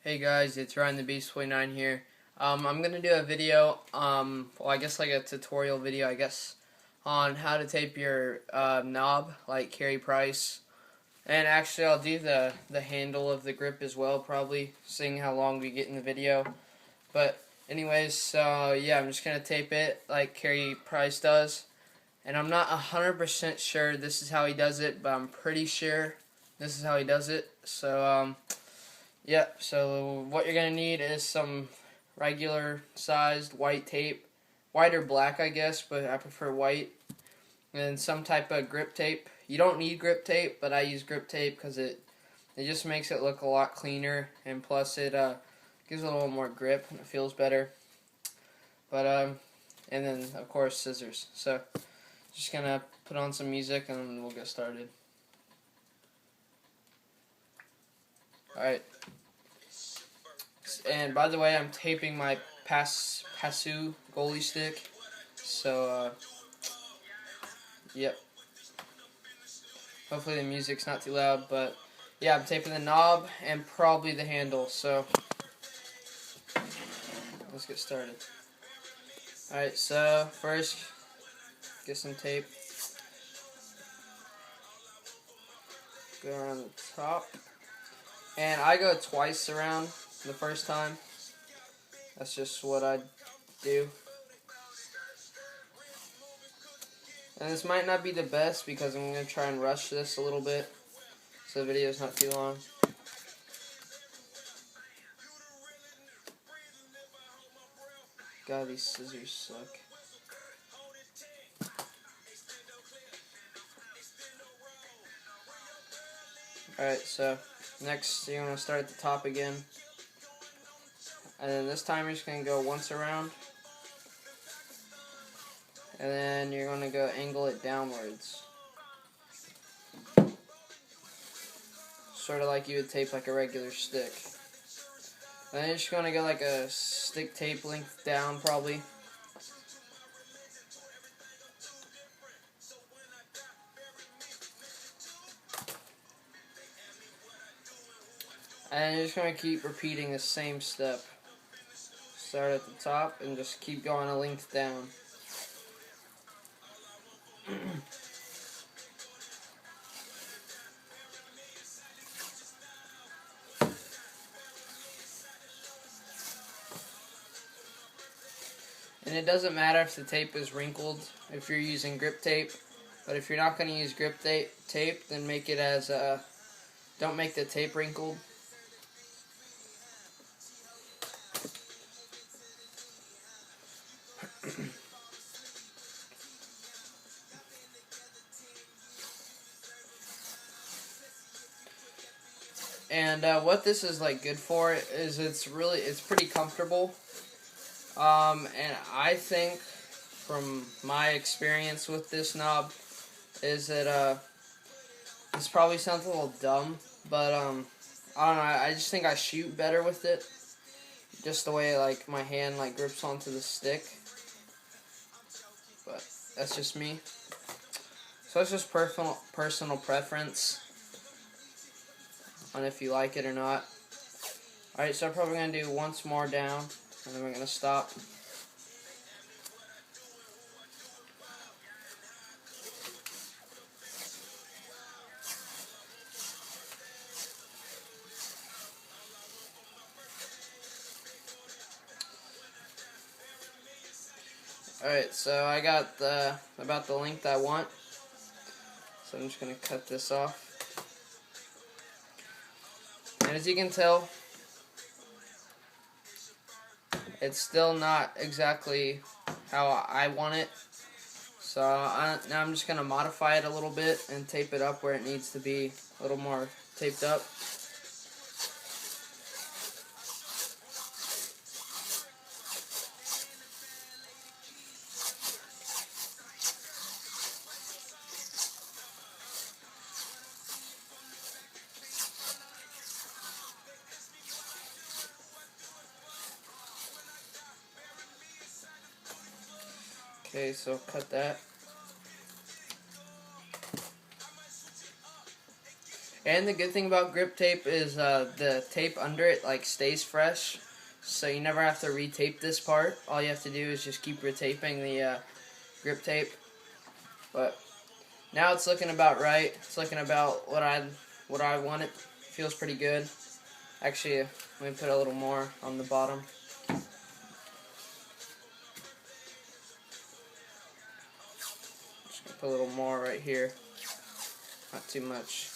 Hey guys, it's Ryan the Beast 29 here. I'm gonna do a video, well, I guess like a tutorial video, on how to tape your knob, like Carey Price. And actually, I'll do the handle of the grip as well, probably, seeing how long we get in the video. But anyways, so yeah, I'm just gonna tape it like Carey Price does. And I'm not 100% sure this is how he does it, but I'm pretty sure this is how he does it. So yep, so what you're going to need is some regular sized white tape. White or black, I guess, but I prefer white. And some type of grip tape. You don't need grip tape, but I use grip tape because it just makes it look a lot cleaner. And plus it gives it a little more grip and it feels better. But, and then, of course, scissors. So, just going to put on some music and we'll get started. Alright. And by the way, I'm taping my Passu goalie stick. So, yep. Hopefully the music's not too loud, but yeah, I'm taping the knob and probably the handle. So, let's get started. Alright, so first, get some tape. Go around the top. And I go twice around the first time. That's just what I do. And this might not be the best because I'm going to try and rush this a little bit so the video's not too long. God, these scissors suck. Alright, so next you're going to start at the top again. And then this time you're just going to go once around. And then you're going to go angle it downwards. Sort of like you would tape like a regular stick. And then you're just going to go like a stick tape length down probably. And you're just going to keep repeating the same step. Start at the top and just keep going a length down. And it doesn't matter if the tape is wrinkled if you're using grip tape. But if you're not going to use grip tape, then make it as don't make the tape wrinkled. And what this is like good for is it's pretty comfortable. And I think from my experience with this knob is that this probably sounds a little dumb, but I don't know, I just think I shoot better with it. Just the way like my hand like grips onto the stick. But that's just me. So it's just personal preference on if you like it or not. Alright, so I'm probably going to do once more down, and then we're going to stop. Alright, so I got about the length I want. So I'm just going to cut this off. And as you can tell, it's still not exactly how I want it. So now I'm just going to modify it a little bit and tape it up where it needs to be a little more taped up. Okay, so cut that. And the good thing about grip tape is the tape under it like stays fresh, so you never have to retape this part. All you have to do is just keep retaping the grip tape. But now it's looking about right. It's looking about what I want. It feels pretty good. Actually, let me put a little more on the bottom. Just gonna put a little more right here. Not too much.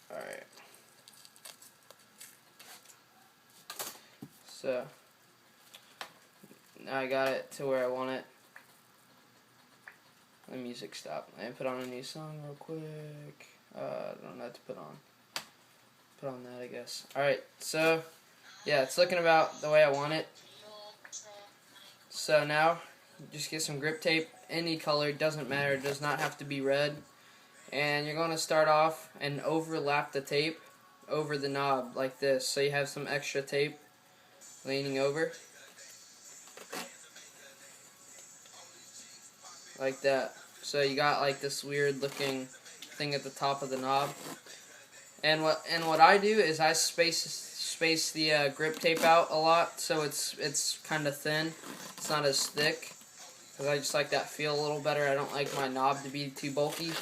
Alright. So, now I got it to where I want it. The music stopped. I put on a new song real quick. I don't know what to put on. Put on that, I guess. Alright, so, yeah, it's looking about the way I want it. So now, just get some grip tape. Any color, doesn't matter. It does not have to be red. And you're going to start off and overlap the tape over the knob like this. So you have some extra tape leaning over. Like that. So you got like this weird looking thing at the top of the knob. And what I do is I space the grip tape out a lot, so it's kind of thin. It's not as thick, because I just like that feel a little better. I don't like my knob to be too bulky.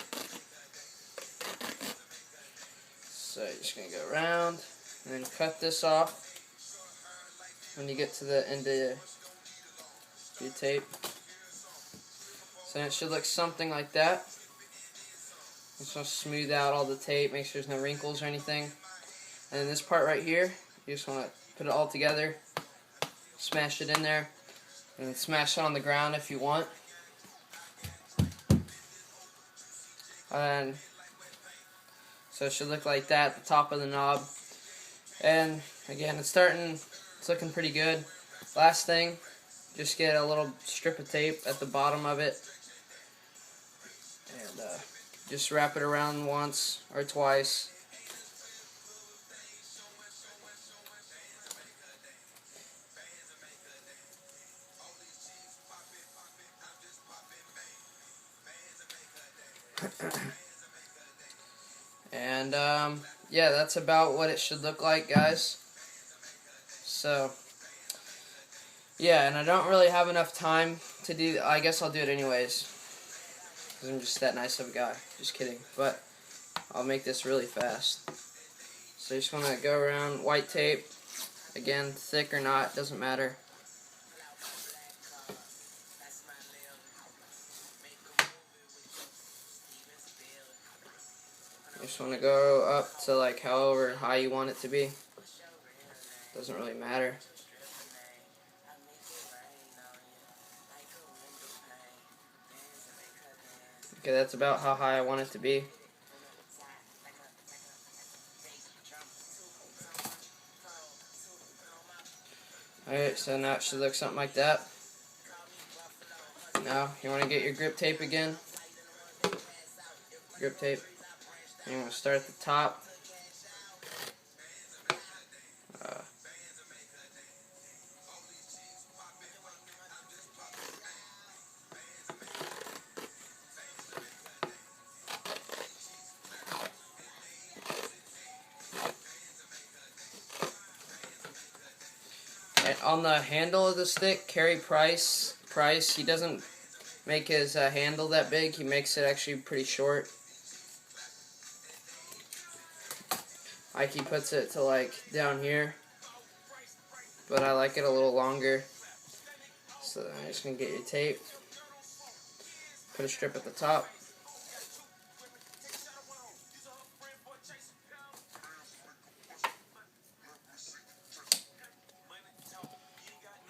So you're just gonna go around and then cut this off when you get to the end of your tape. So it should look something like that. Just want to smooth out all the tape, make sure there's no wrinkles or anything. And then this part right here, you just want to put it all together, smash it in there, and then smash it on the ground if you want. And so it should look like that at the top of the knob. And again, it's looking pretty good. Last thing, just get a little strip of tape at the bottom of it. And just wrap it around once or twice. And yeah, that's about what it should look like, guys. So yeah, and I don't really have enough time to do. I guess I'll do it anyways, because I'm just that nice of a guy. Just kidding. But I'll make this really fast. So you just want to go around white tape. Again, thick or not, doesn't matter. You just want to go up to like however high you want it to be. Doesn't really matter. Okay, that's about how high I want it to be. Alright, so now it should look something like that. Now, you want to get your grip tape again. Grip tape. And you want to start at the top. And on the handle of the stick, Carey Price, he doesn't make his handle that big. He makes it actually pretty short. Like he puts it to like down here, but I like it a little longer. So I'm just going to get your tape, put a strip at the top.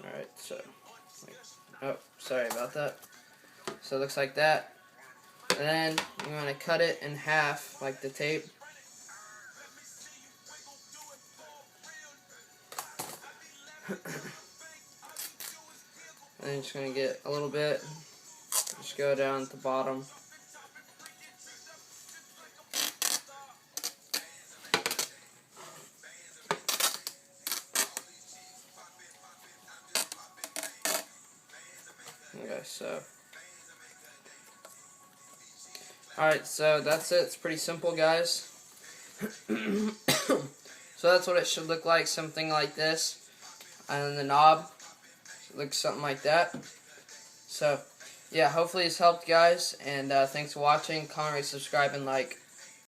Alright, so, oh, sorry about that. So it looks like that. And then you want to cut it in half, like the tape. And then you're just going to get a little bit, just go down at the bottom. so alright, so that's it. It's pretty simple, guys. So that's what it should look like, something like this. And then the knob looks something like that. So yeah, hopefully this helped, guys, and thanks for watching. Comment, rate, subscribe, and like.